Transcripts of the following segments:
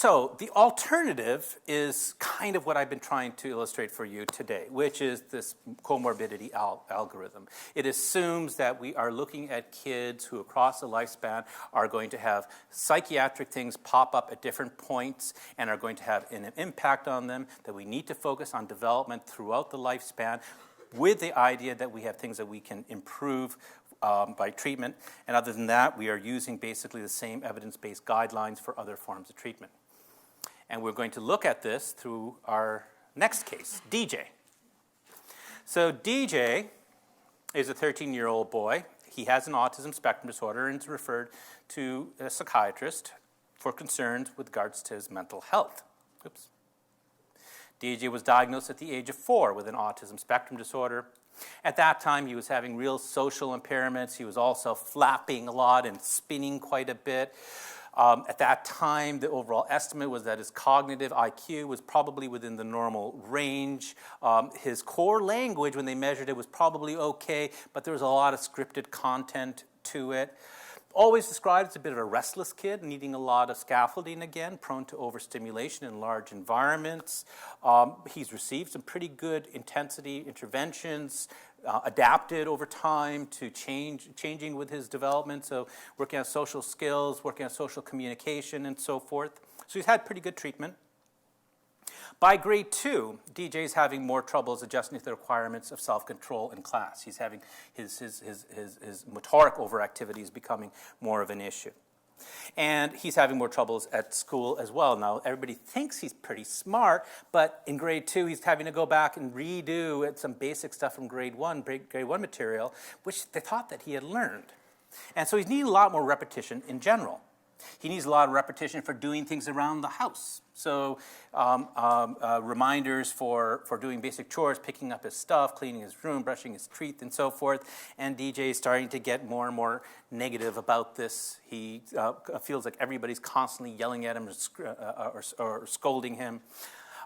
So the alternative is kind of what I've been trying to illustrate for you today, which is this comorbidity algorithm. It assumes that we are looking at kids who across the lifespan are going to have psychiatric things pop up at different points and are going to have an impact on them, that we need to focus on development throughout the lifespan with the idea that we have things that we can improve by treatment. And other than that, we are using basically the same evidence-based guidelines for other forms of treatment. And we're going to look at this through our next case, DJ. So DJ is a 13-year-old boy. He has an autism spectrum disorder and is referred to a psychiatrist for concerns with regards to his mental health. Oops. DJ was diagnosed at the age of 4 with an autism spectrum disorder. At that time, he was having real social impairments. He was also flapping a lot and spinning quite a bit. At that time, the overall estimate was that his cognitive IQ was probably within the normal range. His core language, when they measured it, was probably okay, but there was a lot of scripted content to it. Always described as a bit of a restless kid, needing a lot of scaffolding again, prone to overstimulation in large environments. He's received some pretty good intensity interventions, adapted over time to changing with his development, so working on social skills, working on social communication, and so forth. So he's had pretty good treatment. By grade 2, DJ is having more troubles adjusting to the requirements of self-control in class. He's having his motoric overactivity is becoming more of an issue. And he's having more troubles at school as well. Now, everybody thinks he's pretty smart, but in grade 2, he's having to go back and redo some basic stuff from grade 1 material, which they thought that he had learned. And so he's needing a lot more repetition in general. He needs a lot of repetition for doing things around the house. So reminders for doing basic chores, picking up his stuff, cleaning his room, brushing his teeth, and so forth. And DJ is starting to get more and more negative about this. He feels like everybody's constantly yelling at him or scolding him.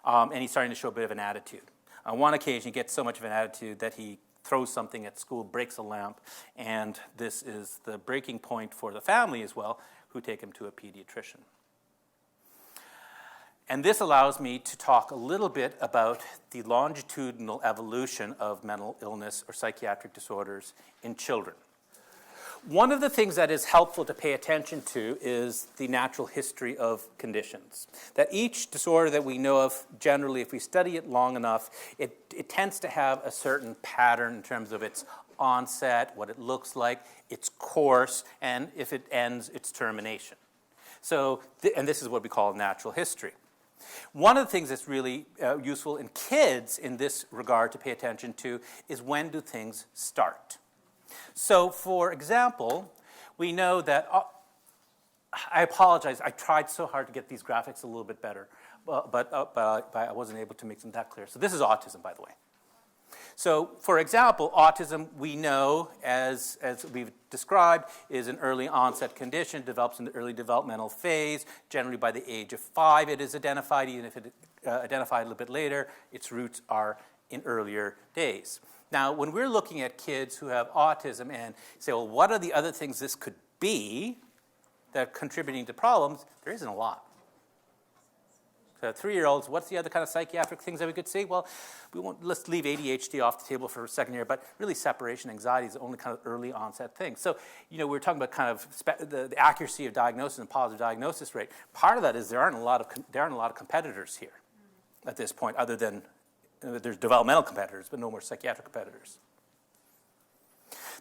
And he's starting to show a bit of an attitude. On one occasion, he gets so much of an attitude that he throws something at school, breaks a lamp, and this is the breaking point for the family as well, who take him to a pediatrician. And this allows me to talk a little bit about the longitudinal evolution of mental illness or psychiatric disorders in children. One of the things that is helpful to pay attention to is the natural history of conditions. That each disorder that we know of, generally, if we study it long enough, it tends to have a certain pattern in terms of its onset, what it looks like, its course, and if it ends, its termination. So, and this is what we call natural history. One of the things that's really useful in kids in this regard to pay attention to is when do things start. So, for example, we know that, I apologize, I tried so hard to get these graphics a little bit better, but I wasn't able to make them that clear. So this is autism, by the way. So, for example, autism, we know, as we've described, is an early onset condition, develops in the early developmental phase. Generally by the age of 5 it is identified, even if it identified a little bit later, its roots are in earlier days. Now, when we're looking at kids who have autism and say, well, what are the other things this could be that are contributing to problems, there isn't a lot. So 3-year-olds, what's the other kind of psychiatric things that we could see? Well, let's leave ADHD off the table for a second here, but really separation anxiety is the only kind of early onset thing. So, we were talking about kind of the accuracy of diagnosis and positive diagnosis rate. Part of that is there aren't a lot of competitors here at this point, other than there's developmental competitors, but no more psychiatric competitors.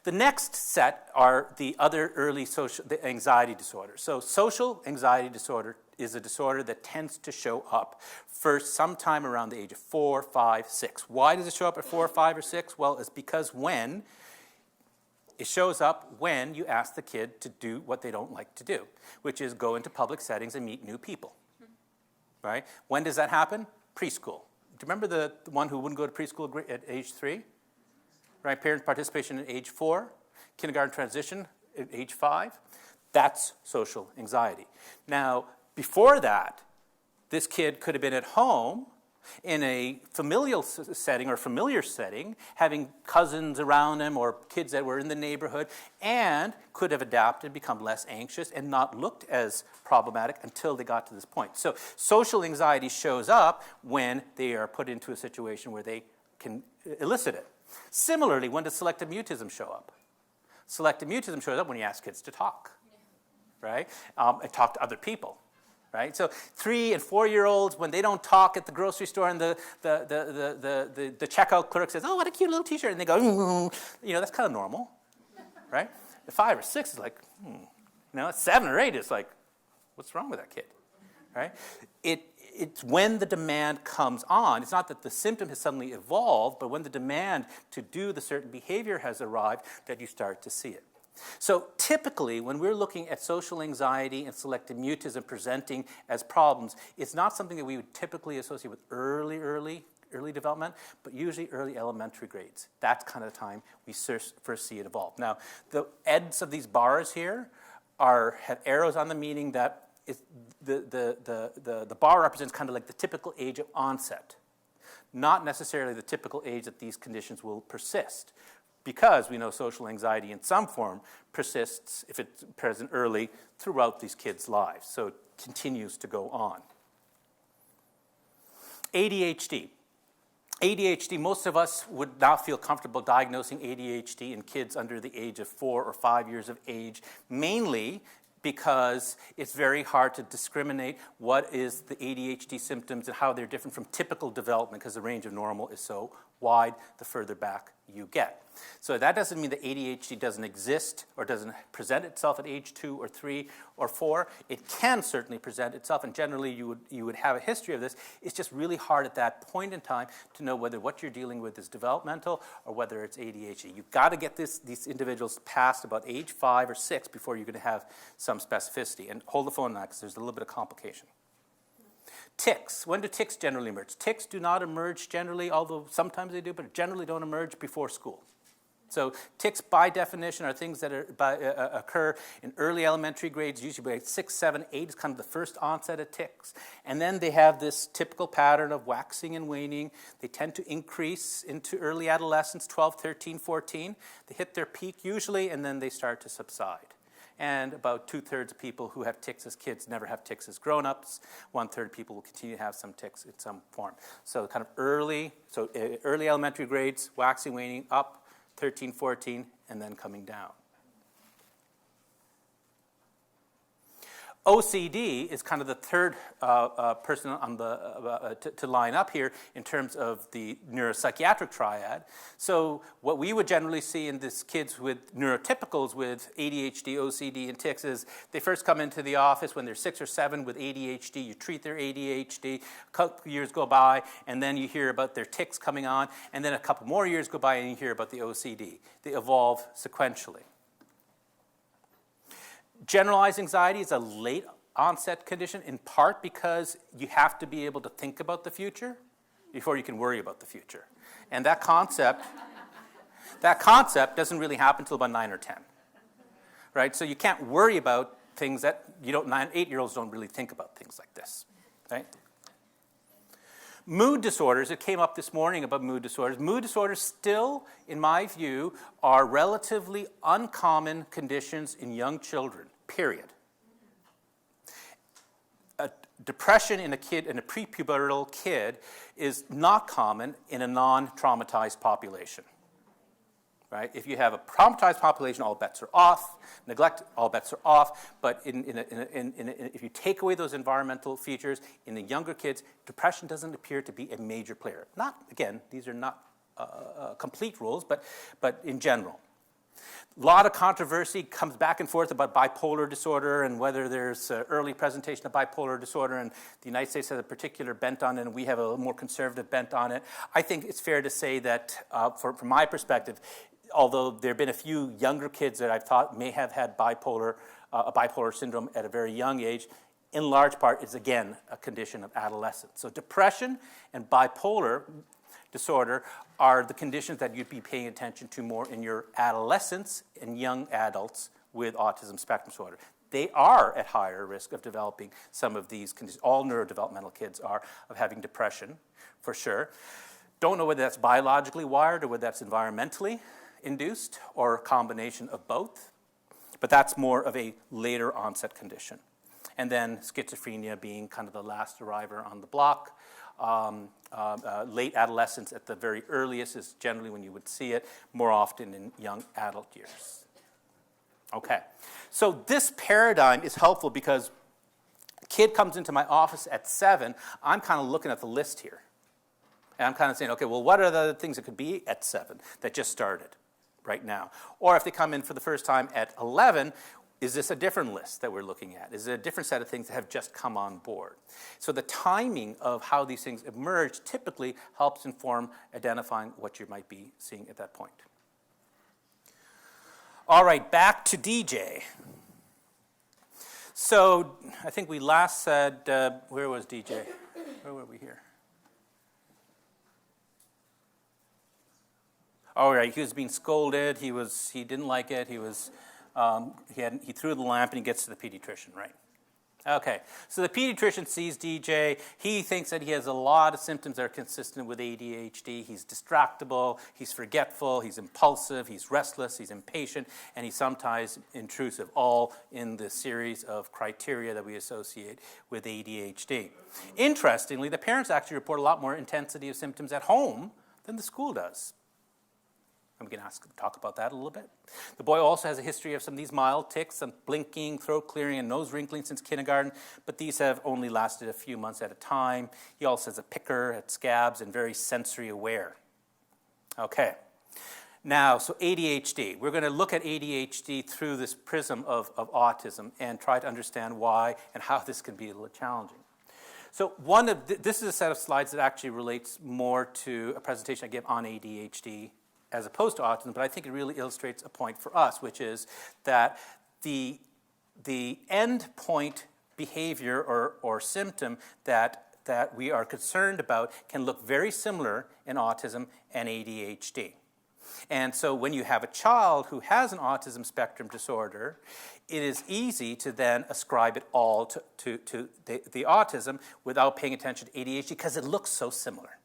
The next set are the other early the anxiety disorders. So social anxiety disorder is a disorder that tends to show up first sometime around the age of 4, 5, 6. Why does it show up at 4, 5, or 6? Well, it's because it shows up when you ask the kid to do what they don't like to do, which is go into public settings and meet new people. Right? When does that happen? Preschool. Do you remember the one who wouldn't go to preschool at age 3? Right? Parent participation at age 4, kindergarten transition at age 5. That's social anxiety. Now, before that, this kid could have been at home, In a familial setting or familiar setting, having cousins around them or kids that were in the neighborhood and could have adapted, become less anxious, and not looked as problematic until they got to this point. So social anxiety shows up when they are put into a situation where they can elicit it. Similarly, when does selective mutism show up? Selective mutism shows up when you ask kids to talk, right? And talk to other people. Right? So 3- and 4-year-olds, when they don't talk at the grocery store and the checkout clerk says, oh, what a cute little T-shirt, and they go, that's kind of normal, right? The 5 or 6 is like, 7 or 8 is like, what's wrong with that kid, right? It's when the demand comes on. It's not that the symptom has suddenly evolved, but when the demand to do the certain behavior has arrived that you start to see it. So typically, when we're looking at social anxiety and selective mutism presenting as problems, it's not something that we would typically associate with early development, but usually early elementary grades. That's kind of the time we first see it evolve. Now, the ends of these bars here have arrows on them, meaning that the bar represents kind of like the typical age of onset, not necessarily the typical age that these conditions will persist. Because we know social anxiety in some form persists, if it's present early, throughout these kids' lives. So it continues to go on. ADHD. ADHD, most of us would not feel comfortable diagnosing ADHD in kids under the age of 4 or 5 years of age, mainly because it's very hard to discriminate what is the ADHD symptoms and how they're different from typical development, because the range of normal is so wide the further back you get. So that doesn't mean that ADHD doesn't exist or doesn't present itself at age 2 or 3 or 4. It can certainly present itself, and generally you would have a history of this. It's just really hard at that point in time to know whether what you're dealing with is developmental or whether it's ADHD. You've got to get these individuals past about age 5 or 6 before you're going to have some specificity. And hold the phone now, because there's a little bit of complication. Tics. When do tics generally emerge? Tics do not emerge generally, although sometimes they do, but generally don't emerge before school. So tics, by definition, are things that occur in early elementary grades, usually by 6, 7, 8 is kind of the first onset of tics. And then they have this typical pattern of waxing and waning. They tend to increase into early adolescence, 12, 13, 14. They hit their peak usually, and then they start to subside. And about 2/3 of people who have tics as kids never have tics as grown-ups. 1/3 of people will continue to have some tics in some form. So kind of early elementary grades, waxing, waning, up, 13, 14, and then coming down. OCD is kind of the third person on to line up here in terms of the neuropsychiatric triad. So what we would generally see in these kids with neurotypicals with ADHD, OCD, and tics is they first come into the office when they're 6 or 7 with ADHD. You treat their ADHD. A couple years go by, and then you hear about their tics coming on, and then a couple more years go by, and you hear about the OCD. They evolve sequentially. Generalized anxiety is a late onset condition, in part because you have to be able to think about the future before you can worry about the future. And that concept doesn't really happen until about 9 or 10. Right? So you can't worry about things that 8-year-olds don't really think about things like this. Right? Mood disorders, it came up this morning about mood disorders. Mood disorders still, in my view, are relatively uncommon conditions in young children, period. Depression in a prepubertal kid is not common in a non-traumatized population. Right? If you have a traumatized population, all bets are off. Neglect, all bets are off. But if you take away those environmental features in the younger kids, depression doesn't appear to be a major player. Again, these are not complete rules, but in general. A lot of controversy comes back and forth about bipolar disorder and whether there's early presentation of bipolar disorder, and the United States has a particular bent on it, and we have a more conservative bent on it. I think it's fair to say that, from my perspective, although there have been a few younger kids that I've thought may have had a bipolar syndrome at a very young age, in large part is, again, a condition of adolescence. So depression and bipolar disorder are the conditions that you'd be paying attention to more in your adolescents and young adults with autism spectrum disorder. they are at higher risk of developing some of these conditions. All neurodevelopmental kids are, of having depression, for sure. Don't know whether that's biologically wired or whether that's environmentally induced or a combination of both, but that's more of a later onset condition. And then schizophrenia being kind of the last arriver on the block. Late adolescence at the very earliest is generally when you would see it, more often in young adult years. Okay, so this paradigm is helpful because a kid comes into my office at 7, I'm kind of looking at the list here. And I'm kind of saying, okay, well, what are the things that could be at 7 that just started right now? Or if they come in for the first time at 11, is this a different list that we're looking at? Is it a different set of things that have just come on board? So the timing of how these things emerge typically helps inform identifying what you might be seeing at that point. All right, back to DJ. So I think we last said, where was DJ? Where were we here? All right, he was being scolded. He didn't like it. He threw the lamp and he gets to the pediatrician, right? Okay, so the pediatrician sees DJ. He thinks that he has a lot of symptoms that are consistent with ADHD. He's distractible, he's forgetful, he's impulsive, he's restless, he's impatient, and he's sometimes intrusive, all in the series of criteria that we associate with ADHD. Interestingly, the parents actually report a lot more intensity of symptoms at home than the school does. I'm going to talk about that a little bit. The boy also has a history of some of these mild tics, some blinking, throat clearing, and nose wrinkling since kindergarten, but these have only lasted a few months at a time. He also has a picker at scabs and very sensory aware. Okay. Now, so ADHD. We're going to look at ADHD through this prism of autism and try to understand why and how this can be a little challenging. So this is a set of slides that actually relates more to a presentation I give on ADHD as opposed to autism, but I think it really illustrates a point for us, which is that the end point behavior or symptom that we are concerned about can look very similar in autism and ADHD. And so when you have a child who has an autism spectrum disorder, it is easy to then ascribe it all to the autism without paying attention to ADHD because it looks so similar.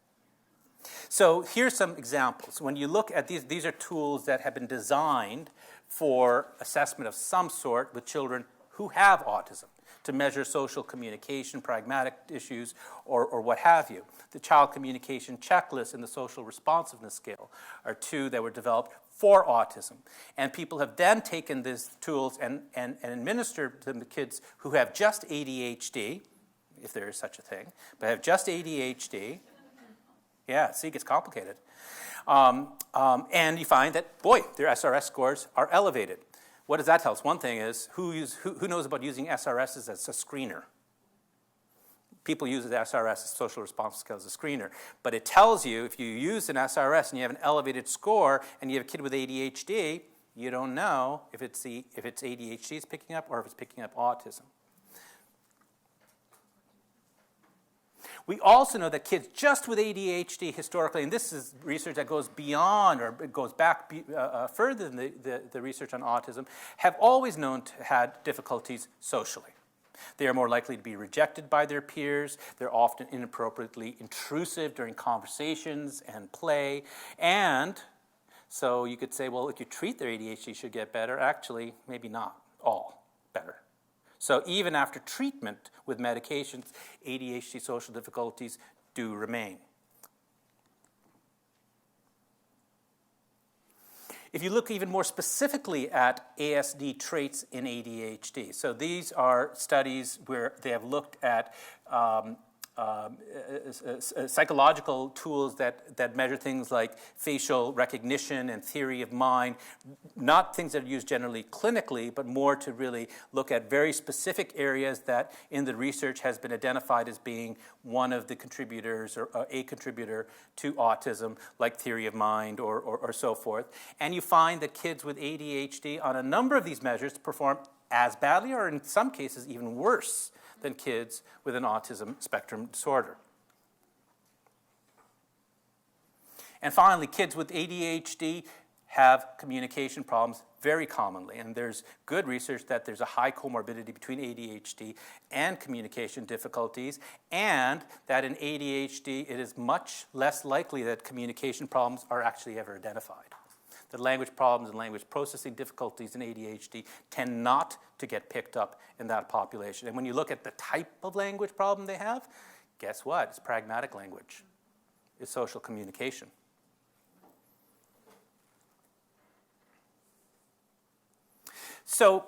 So here's some examples. When you look at these are tools that have been designed for assessment of some sort with children who have autism to measure social communication, pragmatic issues, or what have you. The child communication checklist and the social responsiveness scale are two that were developed for autism. And people have then taken these tools and administered them to kids who have just ADHD, if there is such a thing, but have just ADHD. Yeah, see, it gets complicated. And you find that, boy, their SRS scores are elevated. What does that tell us? One thing is, who knows about using SRSs as a screener? People use the SRS, social response scale, as a screener. But it tells you, if you use an SRS and you have an elevated score and you have a kid with ADHD, you don't know if it's ADHD is picking up or if it's picking up autism. We also know that kids just with ADHD historically, and this is research that goes beyond or it goes back further than the research on autism, have always known to have difficulties socially. They are more likely to be rejected by their peers. They're often inappropriately intrusive during conversations and play. And so you could say, well, if you treat their ADHD, you should get better. Actually, maybe not all better. So even after treatment with medications, ADHD social difficulties do remain. If you look even more specifically at ASD traits in ADHD, so these are studies where they have looked at psychological tools that measure things like facial recognition and theory of mind, not things that are used generally clinically, but more to really look at very specific areas that in the research has been identified as being one of the contributors or a contributor to autism, like theory of mind or so forth. And you find that kids with ADHD on a number of these measures perform as badly or in some cases even worse than kids with an autism spectrum disorder. And finally, kids with ADHD have communication problems very commonly. And there's good research that there's a high comorbidity between ADHD and communication difficulties, and that in ADHD it is much less likely that communication problems are actually ever identified. The language problems and language processing difficulties in ADHD tend not to get picked up in that population. And when you look at the type of language problem they have, guess what? It's pragmatic language. It's social communication. So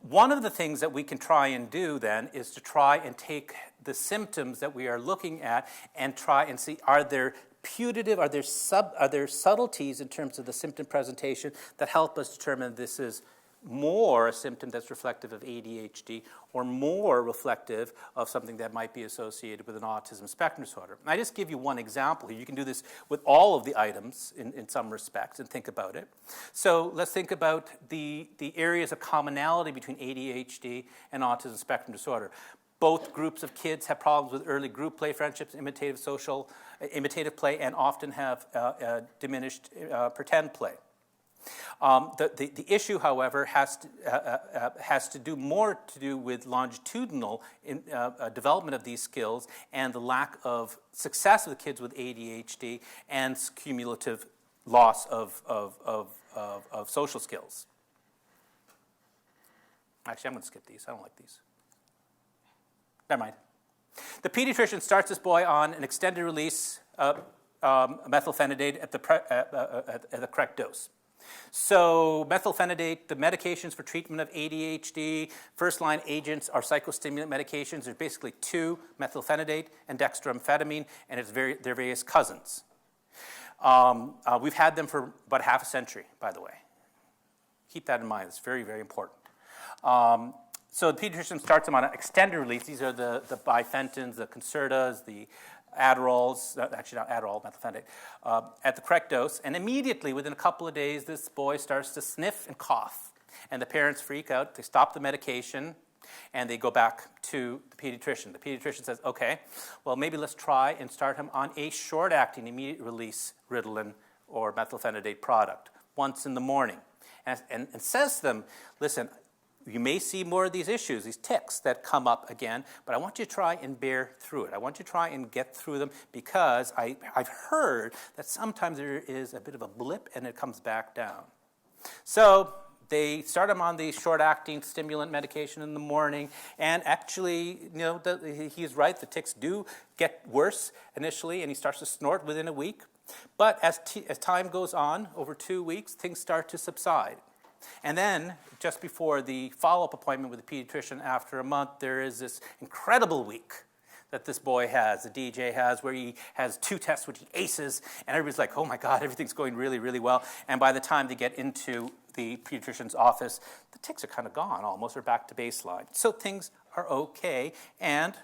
one of the things that we can try and do then is to try and take the symptoms that we are looking at and try and see, are there putative, are there subtleties in terms of the symptom presentation that help us determine this is more a symptom that's reflective of ADHD or more reflective of something that might be associated with an autism spectrum disorder. And I just give you one example here. You can do this with all of the items in some respects and think about it. So let's think about the areas of commonality between ADHD and autism spectrum disorder. Both groups of kids have problems with early group play, friendships, imitative play, and often have diminished pretend play. The issue, however, has to do more to do with longitudinal development of these skills and the lack of success of the kids with ADHD and cumulative loss of social skills. Actually, I'm going to skip these. I don't like these. Never mind. The pediatrician starts this boy on an extended release methylphenidate at the correct dose. So methylphenidate, the medications for treatment of ADHD, first-line agents are psychostimulant medications. There's basically two, methylphenidate and dextroamphetamine, and their various cousins. We've had them for about half a century, by the way. Keep that in mind. It's very, very important. So the pediatrician starts them on an extended release. These are the bifentins, the Concertas, the Adderalls, actually not Adderall, methylphenidate, at the correct dose. And immediately, within a couple of days, this boy starts to sniff and cough. And the parents freak out. They stop the medication, and they go back to the pediatrician. The pediatrician says, okay, well, maybe let's try and start him on a short-acting immediate-release Ritalin or methylphenidate product once in the morning. And says to them, listen, you may see more of these issues, these tics that come up again, but I want you to try and bear through it. I want you to try and get through them because I've heard that sometimes there is a bit of a blip and it comes back down. So they start him on the short-acting stimulant medication in the morning, and actually, he's right, the tics do get worse initially, and he starts to snort within a week. But as time goes on, over 2 weeks, things start to subside. And then, just before the follow-up appointment with the pediatrician after a month, there is this incredible week that this boy has, the DJ has, where he has 2 tests which he aces, and everybody's like, oh my God, everything's going really, really well. And by the time they get into the pediatrician's office, the tics are kind of gone almost, or back to baseline. So things are okay, and